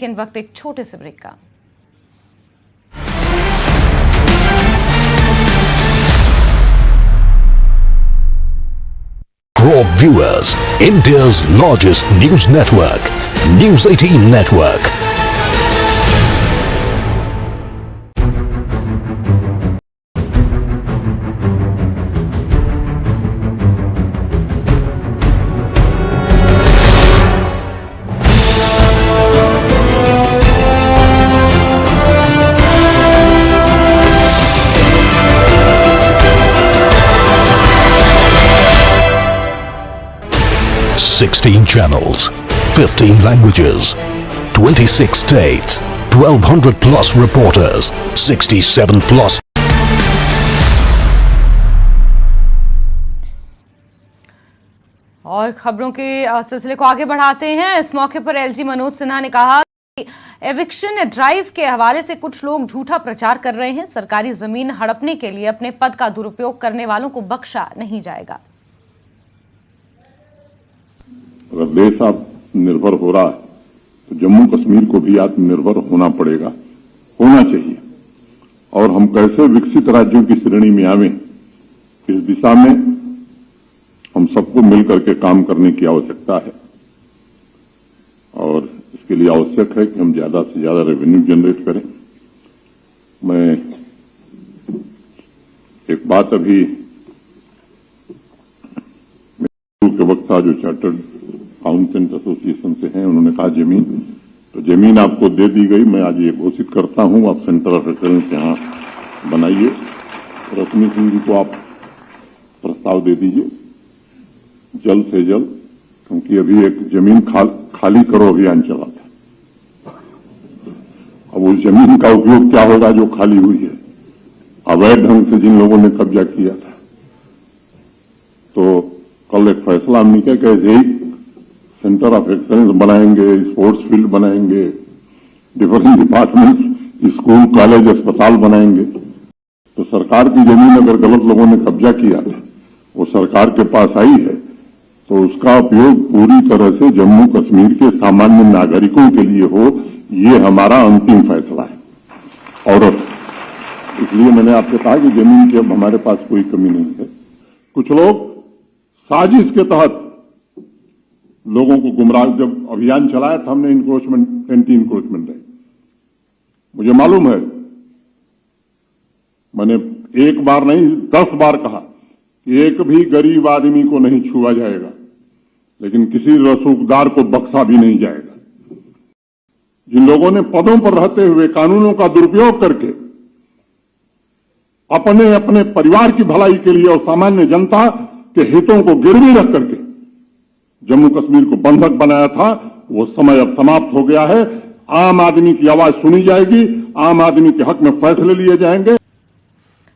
लेकिन वक्त एक छोटे से ब्रेक का। For viewers, India's largest news network, News18 Network. Sixteen channels, 15 languages, 26 states, 1200 plus reporters, 67 plus. और खबरों के सिलसिले को आगे बढ़ाते हैं। इस मौके पर एलजी मनोज सिन्हा ने कहा कि एविक्शन ड्राइव के हवाले से कुछ लोग झूठा प्रचार कर रहे हैं। सरकारी जमीन हड़पने के लिए अपने पद का दुरुपयोग करने वालों को बख्शा नहीं जाएगा। अगर देश आत्मनिर्भर हो रहा है तो जम्मू कश्मीर को भी आत्मनिर्भर होना पड़ेगा, होना चाहिए। और हम कैसे विकसित राज्यों की श्रेणी में आवें, इस दिशा में हम सबको मिलकर के काम करने की आवश्यकता है। और इसके लिए आवश्यक है कि हम ज्यादा से ज्यादा रेवेन्यू जनरेट करें। मैं एक बात अभी के वक्त था, जो चार्टर्ड अकाउंटेंट एसोसिएशन से हैं, उन्होंने कहा जमीन, तो जमीन आपको दे दी गई। मैं आज ये घोषित करता हूं, आप सेंटर ऑफ एक्सेलेंस यहां बनाइए। रश्मि सिंह जी को आप प्रस्ताव दे दीजिए जल्द से जल्द, क्योंकि अभी एक जमीन खाली करो अभियान चला था। अब उस जमीन का उपयोग क्या होगा जो खाली हुई है, अवैध ढंग से जिन लोगों ने कब्जा किया था। तो कल एक फैसला हमने किया कि ऐसे ही सेंटर ऑफ एक्सेलेंस बनाएंगे, स्पोर्ट्स फील्ड बनाएंगे, डिफरेंट डिपार्टमेंट्स, स्कूल, कॉलेज, अस्पताल बनाएंगे। तो सरकार की जमीन अगर गलत लोगों ने कब्जा किया था, वो सरकार के पास आई है, तो उसका उपयोग पूरी तरह से जम्मू कश्मीर के सामान्य नागरिकों के लिए हो, ये हमारा अंतिम फैसला है। और इसलिए मैंने आपसे कहा कि जमीन की अब हमारे पास कोई कमी नहीं है। कुछ लोग साजिश के तहत लोगों को गुमराह, जब अभियान चलाया था हमने इंक्रोचमेंट, एंटी इंक्रोचमेंट है, मुझे मालूम है, मैंने एक बार नहीं 10 बार कहा कि एक भी गरीब आदमी को नहीं छुआ जाएगा, लेकिन किसी रसूखदार को बख्शा भी नहीं जाएगा। जिन लोगों ने पदों पर रहते हुए कानूनों का दुरुपयोग करके अपने अपने परिवार की भलाई के लिए और सामान्य जनता के हितों को गिरवी रख करके जम्मू कश्मीर को बंधक बनाया था, वो समय अब समाप्त हो गया है। आम आदमी की आवाज सुनी जाएगी, आम आदमी के हक में फैसले लिए जाएंगे।